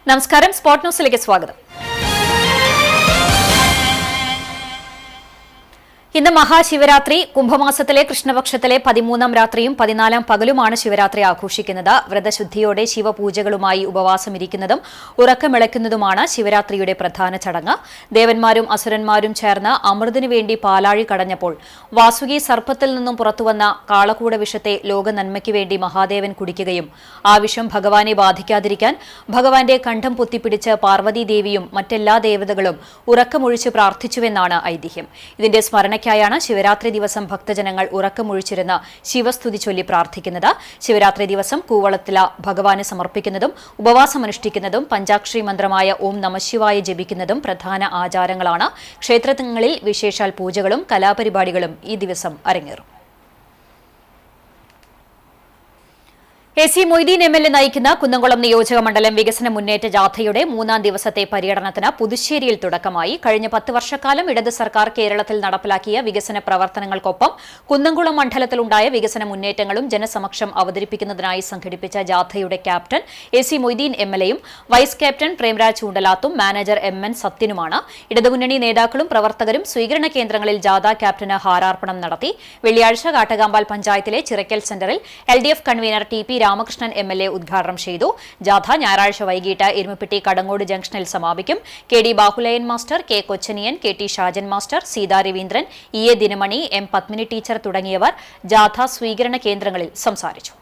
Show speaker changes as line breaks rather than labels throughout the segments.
നമസ്കാരം, സ്പോട്ട് ന്യൂസിലേക്ക് സ്വാഗതം. ഇന്ന് മഹാശിവരാത്രി. കുംഭമാസത്തിലെ കൃഷ്ണപക്ഷത്തിലെ 13-ാം രാത്രിയും 14-ാം പകലുമാണ് ശിവരാത്രി ആഘോഷിക്കുന്നത്. വ്രതശുദ്ധിയോടെ ശിവപൂജകളുമായി ഉപവാസമിരിക്കുന്നതും ഉറക്കമിളയ്ക്കുന്നതുമാണ് ശിവരാത്രിയുടെ പ്രധാന ചടങ്ങ്. ദേവന്മാരും അസുരന്മാരും ചേർന്ന് അമൃതിനു വേണ്ടി പാലാഴി കടഞ്ഞപ്പോൾ വാസുകി സർപ്പത്തിൽ നിന്നും പുറത്തുവന്ന കാളകൂട വിഷത്തെ ലോക നന്മയ്ക്ക് വേണ്ടി മഹാദേവൻ കുടിക്കുകയും ആ വിഷം ഭഗവാനെ ബാധിക്കാതിരിക്കാൻ ഭഗവാന്റെ കണ്ഠം പൊത്തിപ്പിടിച്ച് പാർവതീദേവിയും മറ്റെല്ലാ ദേവതകളും ഉറക്കമൊഴിച്ച് പ്രാർത്ഥിച്ചുവെന്നാണ് ഐതിഹ്യം. ഇതിന്റെ സ്മരണ ായാണ് ശിവരാത്രി ദിവസം ഭക്തജനങ്ങൾ ഉറക്കമൊഴിച്ചിരുന്ന് ശിവസ്തുതി ചൊല്ലി പ്രാർത്ഥിക്കുന്നത്. ശിവരാത്രി ദിവസം കൂവളത്തില ഭഗവാന് സമർപ്പിക്കുന്നതും ഉപവാസമനുഷ്ഠിക്കുന്നതും പഞ്ചാക്ഷരി മന്ത്രമായ ഓം നമഃശിവായ ജപിക്കുന്നതും പ്രധാന ആചാരങ്ങളാണ്. ക്ഷേത്രങ്ങളിൽ വിശേഷാൽ പൂജകളും കലാപരിപാടികളും ഈ ദിവസം അരങ്ങേറും. എ.സി. മൊയ്തീൻ എം.എൽ.എ. നയിക്കുന്ന കുന്നംകുളം നിയോജക മണ്ഡലം വികസന മുന്നേറ്റ ജാഥയുടെ 3-ാം ദിവസത്തെ പര്യടനത്തിന് പുതുശ്ശേരിയിൽ തുടക്കമായി. കഴിഞ്ഞ 10 വർഷക്കാലം ഇടത് സർക്കാർ കേരളത്തിൽ നടപ്പിലാക്കിയ വികസന പ്രവർത്തനങ്ങൾക്കൊപ്പം കുന്നംകുളം മണ്ഡലത്തിലുണ്ടായ വികസന മുന്നേറ്റങ്ങളും ജനസമക്ഷം അവതരിപ്പിക്കുന്നതിനായി സംഘടിപ്പിച്ച ജാഥയുടെ ക്യാപ്റ്റൻ എ.സി. മൊയ്തീൻ എം.എൽ.എയും വൈസ് ക്യാപ്റ്റൻ പ്രേംരാജ് ചൂണ്ടലാത്തും മാനേജർ എം.എൻ. സത്യനുമാണ്. ഇടതുമുന്നണി നേതാക്കളും പ്രവർത്തകരും സ്വീകരണ കേന്ദ്രങ്ങളിൽ ജാഥ ക്യാപ്റ്റന് ഹാരാർപ്പണം നടത്തി. വെള്ളിയാഴ്ച കാട്ടകാമ്പാൽ പഞ്ചായത്തിലെ ചിറക്കൽ സെന്ററിൽ LDF convener T P. Ramakrishnan M L A. ഉദ്ഘാടനം ചെയ്തു. ജാഥ ഞായറാഴ്ച വൈകിട്ട് എരുമപ്പെട്ടി കടങ്ങോട് ജംഗ്ഷനിൽ സമാപിക്കും. K D. Bahuleyan master, K. Kochaniyan, K T. Shajan master, Seetha Raveendran, E A. Dinamani, M. Padmini teacher തുടങ്ങിയവർ ജാഥ സ്വീകരണ കേന്ദ്രങ്ങളിൽ സംസാരിച്ചു.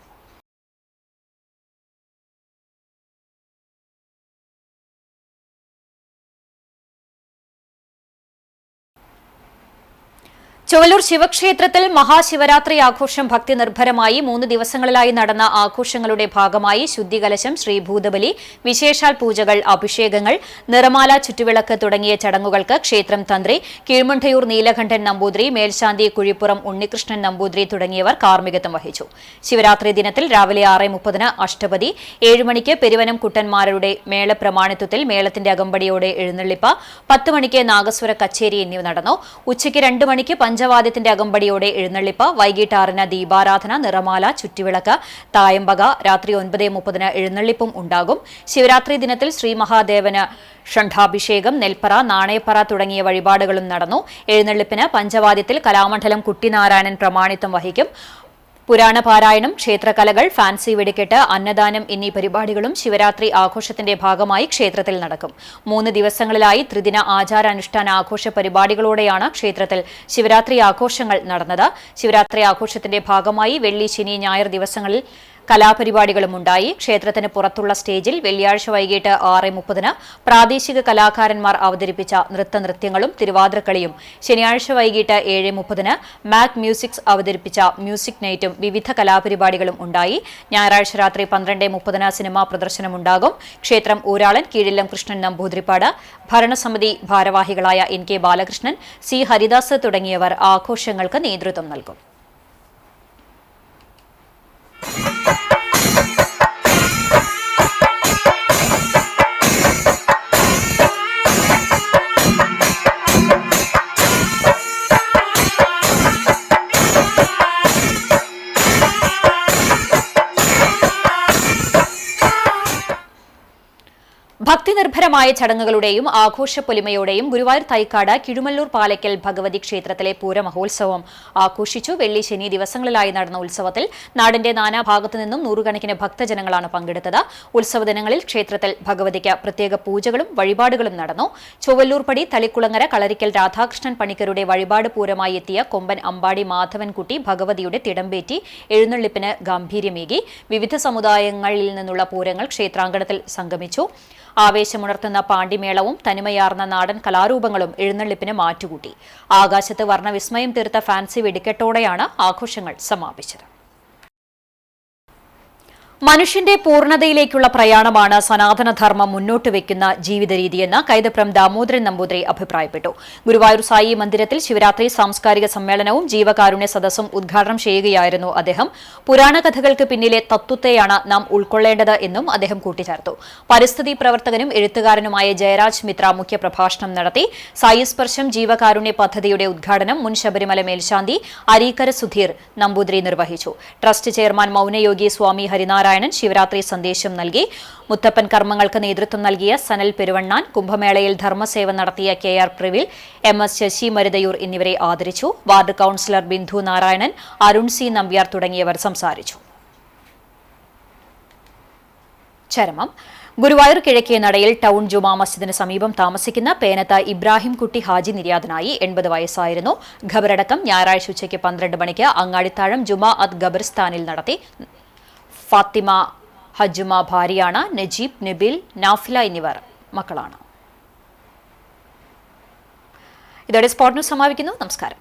ചൊവ്വലൂർ ശിവക്ഷേത്രത്തിൽ മഹാശിവരാത്രി ആഘോഷം ഭക്തി നിർഭരമായി 3 ദിവസങ്ങളിലായി നടന്ന ആഘോഷങ്ങളുടെ ഭാഗമായി ശുദ്ധികലശം, ശ്രീഭൂതബലി, വിശേഷാൽ പൂജകൾ, അഭിഷേകങ്ങൾ, നിറമാല, ചുറ്റുവിളക്ക് തുടങ്ങിയ ചടങ്ങുകൾക്ക് ക്ഷേത്രം തന്ത്രി കീഴ്മണ്ടയൂർ നീലകണ്ഠൻ നമ്പൂതിരി, മേൽശാന്തി കുഴിപ്പുറം ഉണ്ണികൃഷ്ണൻ നമ്പൂതിരി തുടങ്ങിയവർ കാർമ്മികത്വം വഹിച്ചു. ശിവരാത്രി ദിനത്തിൽ രാവിലെ 6:30 അഷ്ടപതി, 7 മണിക്ക് പെരുവനം കുട്ടന്മാരുടെ മേളപ്രമാണിത്വത്തിൽ മേളത്തിന്റെ അകമ്പടിയോടെ എഴുന്നള്ളിപ്പ്, 10 മണിക്ക് നാഗസ്വര കച്ചേരി എന്നിവ നടന്നു. ഉച്ചയ്ക്ക് 2 മണിക്ക് പഞ്ചവാദ്യത്തിന്റെ അകമ്പടിയോടെ എഴുന്നള്ളിപ്പ്, വൈകിട്ട് 6-ന് ദീപാരാധന, നിറമാല, ചുറ്റുവിളക്ക്, തായമ്പക, രാത്രി 9:30 എഴുന്നള്ളിപ്പും ഉണ്ടാകും. ശിവരാത്രി ദിനത്തിൽ ശ്രീ മഹാദേവന് ഷണ്ഡാഭിഷേകം, നെൽപ്പറ, നാണയപ്പറ തുടങ്ങിയ വഴിപാടുകളും നടന്നു. എഴുന്നള്ളിപ്പിന് പഞ്ചവാദ്യത്തിൽ കലാമണ്ഡലം കുട്ടിനാരായണൻ പ്രമാണിത്വം വഹിക്കും. പുരാണപാരായണം, ക്ഷേത്രകലകൾ, ഫാൻസി വെടിക്കെട്ട്, അന്നദാനം എന്നീ പരിപാടികളും ശിവരാത്രി ആഘോഷത്തിന്റെ ഭാഗമായി ക്ഷേത്രത്തിൽ നടക്കും. 3 ദിവസങ്ങളിലായി ത്രിദിന ആചാരാനുഷ്ഠാന ആഘോഷ പരിപാടികളോടെയാണ് ക്ഷേത്രത്തിൽ ശിവരാത്രി ആഘോഷങ്ങൾ നടന്നത്. ശിവരാത്രി ആഘോഷത്തിന്റെ ഭാഗമായി വെള്ളി, ശനി, ഞായർ ദിവസങ്ങളിൽ കലാപരിപാടികളുമുണ്ടായി. ക്ഷേത്രത്തിന് പുറത്തുള്ള സ്റ്റേജിൽ വെള്ളിയാഴ്ച വൈകിട്ട് 6:30 പ്രാദേശിക കലാകാരന്മാർ അവതരിപ്പിച്ച നൃത്തനൃത്യങ്ങളും തിരുവാതിരക്കളിയും, ശനിയാഴ്ച വൈകിട്ട് 7:30 മാക് മ്യൂസിക്സ് അവതരിപ്പിച്ച മ്യൂസിക് നൈറ്റും വിവിധ കലാപരിപാടികളും ഉണ്ടായി. ഞായറാഴ്ച രാത്രി 12:30 സിനിമാ പ്രദർശനമുണ്ടാകും. ക്ഷേത്രം ഊരാളൻ കീഴിലം കൃഷ്ണൻ നമ്പൂതിരിപ്പാട്, ഭരണസമിതി ഭാരവാഹികളായ N.K. ബാലകൃഷ്ണൻ, C. ഹരിദാസ് തുടങ്ങിയവർ ആഘോഷങ്ങൾക്ക് നേതൃത്വം നൽകും. ഭക്തിനിർഭരമായ ചടങ്ങുകളുടെയും ആഘോഷപ്പൊലിമയോടെയും ഗുരുവായൂർ തൈക്കാട് കിഴുമല്ലൂർ പാലയ്ക്കൽ ഭഗവതി ക്ഷേത്രത്തിലെ പൂരമഹോത്സവം ആഘോഷിച്ചു. വെള്ളി, ശനി ദിവസങ്ങളിലായി നടന്ന ഉത്സവത്തിൽ നാടിന്റെ നാനാഭാഗത്തു നിന്നും നൂറുകണക്കിന് ഭക്തജനങ്ങളാണ് പങ്കെടുത്തത്. ഉത്സവ ദിനങ്ങളിൽ ക്ഷേത്രത്തിൽ ഭഗവതിക്ക് പ്രത്യേക പൂജകളും വഴിപാടുകളും നടന്നു. ചൊവ്വല്ലൂർ പടി തളിക്കുളങ്ങര കളരിക്കൽ രാധാകൃഷ്ണൻ പണിക്കരുടെ വഴിപാട് പൂരമായി എത്തിയ കൊമ്പൻ അമ്പാടി മാധവൻകുട്ടി ഭഗവതിയുടെ തിടമ്പേറ്റി എഴുന്നള്ളിപ്പിന് ഗാംഭീര്യമേകി. വിവിധ സമുദായങ്ങളിൽ നിന്നുള്ള പൂരങ്ങൾ ക്ഷേത്രാങ്കണത്തിൽ സംഗമിച്ചു. ആവേശമുണർത്തുന്ന പാണ്ടിമേളവും തനിമയാർന്ന നാടൻ കലാരൂപങ്ങളും എഴുന്നള്ളിപ്പിന് മാറ്റുകൂട്ടി. ആകാശത്ത് വർണ്ണവിസ്മയം തീർത്ത ഫാൻസി വെടിക്കെട്ടോടെയാണ് ആഘോഷങ്ങൾ സമാപിച്ചത്. മനുഷ്യന്റെ പൂർണ്ണതയിലേക്കുള്ള പ്രയാണമാണ് സനാതനധർമ്മം മുന്നോട്ട് വയ്ക്കുന്ന ജീവിതരീതിയെന്ന് കൈതപ്രം ദാമോദരൻ നമ്പൂതിരി അഭിപ്രായപ്പെട്ടു. ഗുരുവായൂർ സായി മന്ദിരത്തിൽ ശിവരാത്രി സാംസ്കാരിക സമ്മേളനവും ജീവകാരുണ്യ സദസ്സും ഉദ്ഘാടനം ചെയ്യുകയായിരുന്നു അദ്ദേഹം. പുരാണ കഥകൾക്ക് പിന്നിലെ തത്വത്തെയാണ് നാം ഉൾക്കൊള്ളേണ്ടത് എന്നും അദ്ദേഹം കൂട്ടിച്ചേർത്തു. പരിസ്ഥിതി പ്രവർത്തകനും എഴുത്തുകാരനുമായ ജയരാജ് മിത്ര മുഖ്യപ്രഭാഷണം നടത്തി. സായി സ്പർശം ജീവകാരുണ്യ പദ്ധതിയുടെ ഉദ്ഘാടനം മുൻ ശബരിമല മേൽശാന്തി അരീക്കര സുധീർ നമ്പൂതിരി നിർവഹിച്ചു. ട്രസ്റ്റ് ചെയർമാൻ മൗനയോഗി സ്വാമി ഹരിനാരായണ നാരായണൻ ശിവരാത്രി സന്ദേശം നൽകി. മുത്തപ്പൻ കർമ്മങ്ങൾക്ക് നേതൃത്വം നൽകിയ സനൽ പെരുവണ്ണാൻ, കുംഭമേളയിൽ ധർമ്മസേവ നടത്തിയ KR പ്രവിൽ, MS ശശി മരുതയൂർ എന്നിവരെ ആദരിച്ചു. Ward councillor Bindu Narayanan, Arun C Nambiar തുടങ്ങിയവർ സംസാരിച്ചു. ചരമം. ഗുരുവായൂർ കിഴക്കേ നടയിൽ ടൗൺ ജുമാ മസ്ജിദിന് സമീപം താമസിക്കുന്ന പേനത്ത ഇബ്രാഹിം കുട്ടി ഹാജി നിര്യാതനായി. 80 വയസ്സായിരുന്നു. ഖബറടക്കം ഞായറാഴ്ച ഉച്ചയ്ക്ക് 12 മണിക്ക് അങ്ങാടിത്താഴം ജുമാ അത്ത് ഖബർസ്ഥാനിൽ നടത്തി. ഫാത്തിമ ഹജുമ ഭാര്യയാണ്. നജീബ്, നബിൽ, നാഫില എന്നിവർ മക്കളാണ്. ഇതോടെ സ്പോർട് ന്യൂസ് സമാപിക്കുന്നു. നമസ്കാരം.